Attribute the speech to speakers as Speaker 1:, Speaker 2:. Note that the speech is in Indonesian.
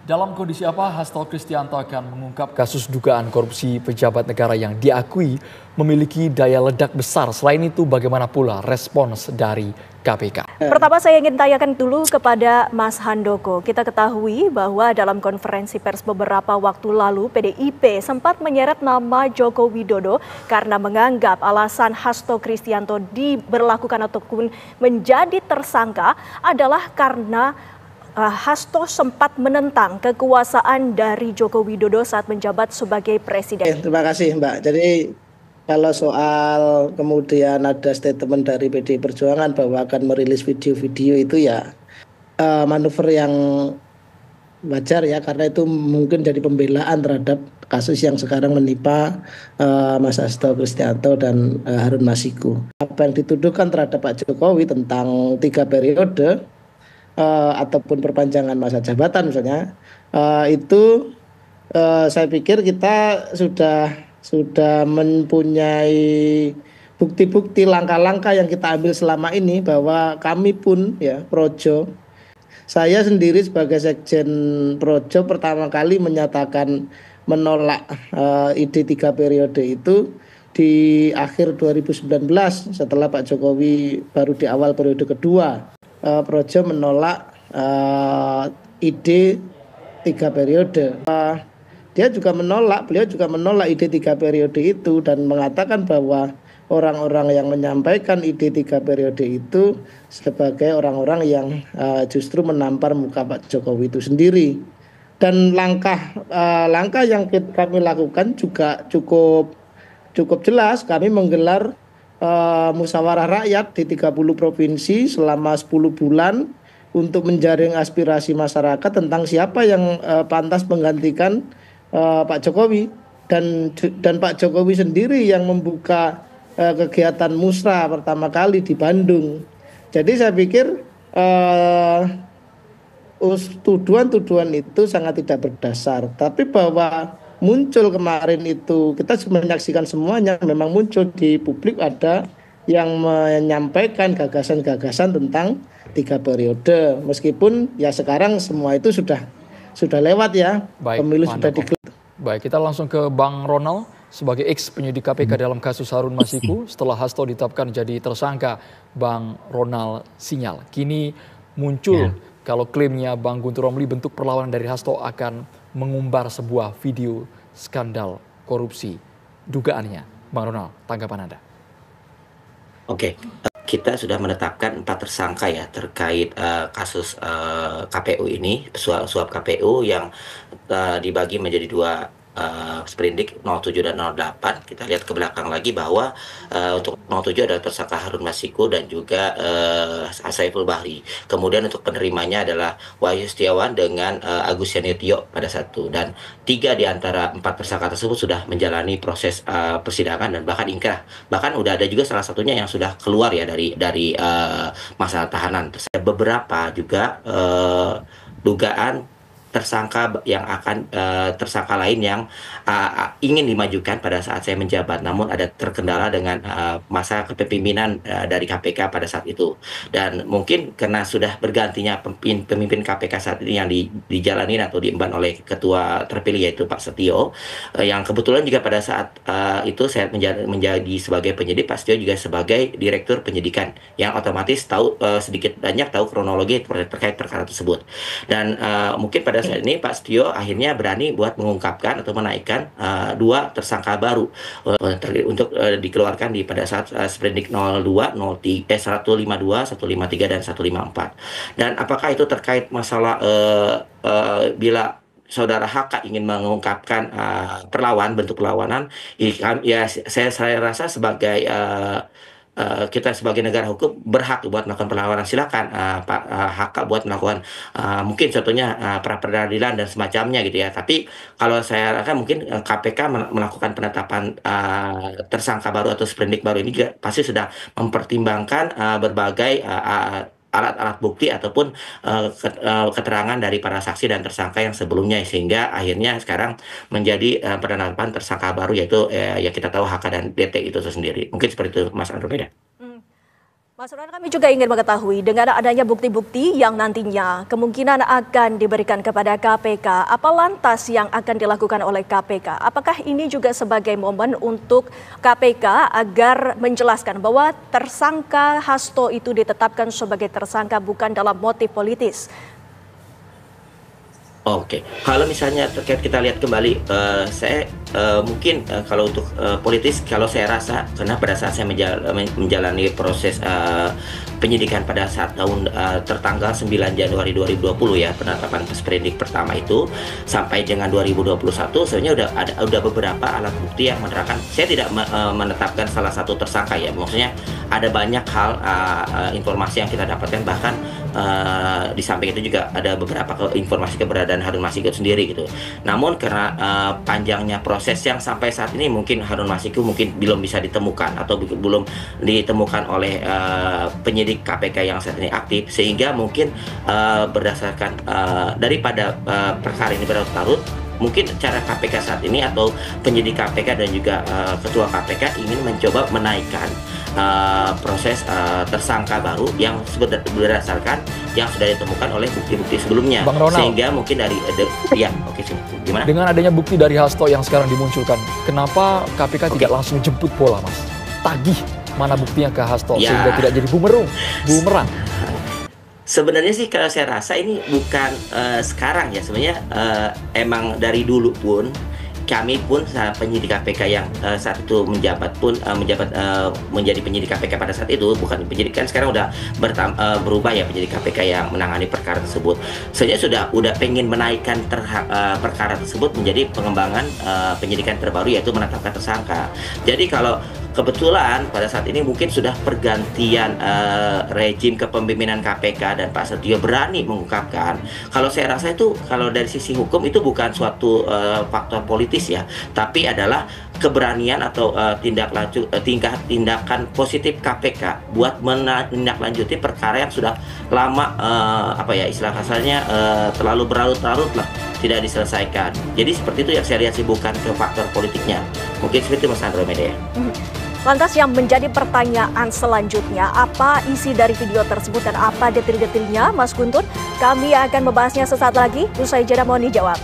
Speaker 1: Dalam kondisi apa Hasto Kristianto akan mengungkap kasus dugaan korupsi pejabat negara yang diakui memiliki daya ledak besar. Selain itu bagaimana pula respons dari KPK?
Speaker 2: Pertama saya ingin tanyakan dulu kepada Mas Handoko. Kita ketahui bahwa dalam konferensi pers beberapa waktu lalu PDIP sempat menyeret nama Joko Widodo karena menganggap alasan Hasto Kristianto diberlakukan ataupun menjadi tersangka adalah karena Hasto sempat menentang kekuasaan dari Joko Widodo saat menjabat sebagai presiden.
Speaker 3: Terima kasih Mbak. Jadi kalau soal kemudian ada statement dari PDI Perjuangan bahwa akan merilis video-video itu ya manuver yang wajar ya, karena itu mungkin jadi pembelaan terhadap kasus yang sekarang menimpa Mas Hasto Kristianto dan Harun Masiku. Apa yang dituduhkan terhadap Pak Jokowi tentang 3 periode ataupun perpanjangan masa jabatan misalnya, itu saya pikir kita sudah mempunyai bukti-bukti langkah-langkah yang kita ambil selama ini, bahwa kami pun ya Projo, saya sendiri sebagai sekjen Projo pertama kali menyatakan menolak ide 3 periode itu di akhir 2019 setelah Pak Jokowi baru di awal periode kedua. Projo menolak ide 3 periode. Beliau juga menolak ide 3 periode itu dan mengatakan bahwa orang-orang yang menyampaikan ide 3 periode itu sebagai orang-orang yang justru menampar muka Pak Jokowi itu sendiri. Dan langkah yang kami lakukan juga cukup jelas. Kami menggelar musyawarah rakyat di 30 provinsi selama 10 bulan untuk menjaring aspirasi masyarakat tentang siapa yang pantas menggantikan Pak Jokowi, dan Pak Jokowi sendiri yang membuka kegiatan musra pertama kali di Bandung. Jadi saya pikir tuduhan-tuduhan itu sangat tidak berdasar, tapi bahwa muncul kemarin itu kita menyaksikan semuanya, memang muncul di publik ada yang menyampaikan gagasan-gagasan tentang 3 periode, meskipun ya sekarang semua itu sudah lewat ya.
Speaker 1: Baik,
Speaker 3: pemilu sudah digelar.
Speaker 1: Baik, kita langsung ke Bang Ronald sebagai ex penyidik KPK dalam kasus Harun Masiku setelah Hasto ditetapkan jadi tersangka. Bang Ronald sinyal kini muncul kalau klaimnya Bang Guntur Romli bentuk perlawanan dari Hasto akan mengumbar sebuah video skandal korupsi dugaannya. Bang Ronald, tanggapan Anda?
Speaker 4: Oke, kita sudah menetapkan 4 tersangka ya terkait kasus KPU ini, suap KPU yang dibagi menjadi 2 sprindik 07 dan 08. Kita lihat ke belakang lagi bahwa untuk 07 adalah tersangka Harun Masiku dan juga Saiful Bahri. Kemudian untuk penerimanya adalah Wahyu Setiawan dengan Agus Yanitio pada satu, dan 3 di antara 4 tersangka tersebut sudah menjalani proses persidangan dan bahkan ingkrah. Bahkan udah ada juga salah satunya yang sudah keluar ya dari masa tahanan. Beberapa juga dugaan tersangka yang akan tersangka lain yang ingin dimajukan pada saat saya menjabat, namun ada terkendala dengan masa kepemimpinan dari KPK pada saat itu, dan mungkin karena sudah bergantinya pemimpin KPK saat ini yang dijalani atau diemban oleh ketua terpilih yaitu Pak Setio, yang kebetulan juga pada saat itu saya menjadi sebagai penyidik, Pak Setio juga sebagai direktur penyidikan yang otomatis tahu sedikit banyak tahu kronologi terkait perkara tersebut. Dan mungkin pada saat ini Pak Setio akhirnya berani buat mengungkapkan atau menaikkan 2 tersangka baru untuk dikeluarkan pada saat sprindik 02, 152, 153 dan 154. Dan apakah itu terkait masalah bila Saudara HK ingin mengungkapkan bentuk perlawanan, ya saya rasa sebagai kita sebagai negara hukum berhak buat melakukan perlawanan. Silakan Pak HK buat melakukan mungkin contohnya pra peradilan dan semacamnya gitu ya. Tapi kalau saya rasa mungkin KPK melakukan penetapan tersangka baru atau sprindik baru ini juga pasti sudah mempertimbangkan berbagai alat-alat bukti ataupun keterangan dari para saksi dan tersangka yang sebelumnya, sehingga akhirnya sekarang menjadi penetapan tersangka baru yaitu ya kita tahu HK dan DT itu sendiri. Mungkin seperti itu Mas Andro.
Speaker 2: Mas Ronald, kami juga ingin mengetahui dengan adanya bukti-bukti yang nantinya kemungkinan akan diberikan kepada KPK, apa lantas yang akan dilakukan oleh KPK? Apakah ini juga sebagai momen untuk KPK agar menjelaskan bahwa tersangka Hasto itu ditetapkan sebagai tersangka bukan dalam motif politis?
Speaker 4: Oke, kalau misalnya terkait kita lihat kembali, saya mungkin kalau untuk politis, kalau saya rasa karena pada saat saya menjalani proses penyidikan pada saat tertanggal 9 Januari 2020 ya, penetapan sprindik pertama itu sampai dengan 2021 sebenarnya udah beberapa alat bukti yang menerangkan saya tidak menetapkan salah satu tersangka ya, maksudnya ada banyak hal informasi yang kita dapatkan, bahkan di samping itu juga ada beberapa informasi keberadaan Harun Masiku sendiri gitu. Namun karena panjangnya proses yang sampai saat ini mungkin Harun Masiku mungkin belum bisa ditemukan atau belum ditemukan oleh penyidik KPK yang saat ini aktif, sehingga mungkin berdasarkan daripada perkara ini berlarut-larut, mungkin cara KPK saat ini atau penyidik KPK dan juga ketua KPK ingin mencoba menaikkan proses tersangka baru yang berdasarkan yang sudah ditemukan oleh bukti-bukti sebelumnya, sehingga mungkin dari gimana?
Speaker 1: Dengan adanya bukti dari Hasto yang sekarang dimunculkan, kenapa KPK tidak langsung jemput bola, Mas? Tagih mana buktinya ke Hasto sehingga tidak jadi bumerang.
Speaker 4: Sebenarnya sih kalau saya rasa ini bukan sekarang ya, sebenarnya emang dari dulu pun kami pun penyidik KPK yang saat itu menjadi penyidik KPK pada saat itu, bukan penyidik kan sekarang udah berubah ya, penyidik KPK yang menangani perkara tersebut. Sebenarnya udah pengen menaikkan perkara tersebut menjadi pengembangan penyidikan terbaru, yaitu menetapkan tersangka. Jadi kalau kebetulan pada saat ini mungkin sudah pergantian rejim kepemimpinan KPK dan Pak Setio berani mengungkapkan. Kalau saya rasa itu kalau dari sisi hukum itu bukan suatu faktor politis ya, tapi adalah keberanian atau tindakan positif KPK buat menindaklanjuti perkara yang sudah lama istilah kasarnya terlalu berlarut-larut lah, tidak diselesaikan. Jadi seperti itu yang saya lihat sih, bukan ke faktor politiknya. Mungkin seperti itu Mas Andromeda ya.
Speaker 2: Lantas yang menjadi pertanyaan selanjutnya, apa isi dari video tersebut dan apa detil-detilnya, Mas Guntur? Kami akan membahasnya sesaat lagi. Usai jeda mohon dijawab.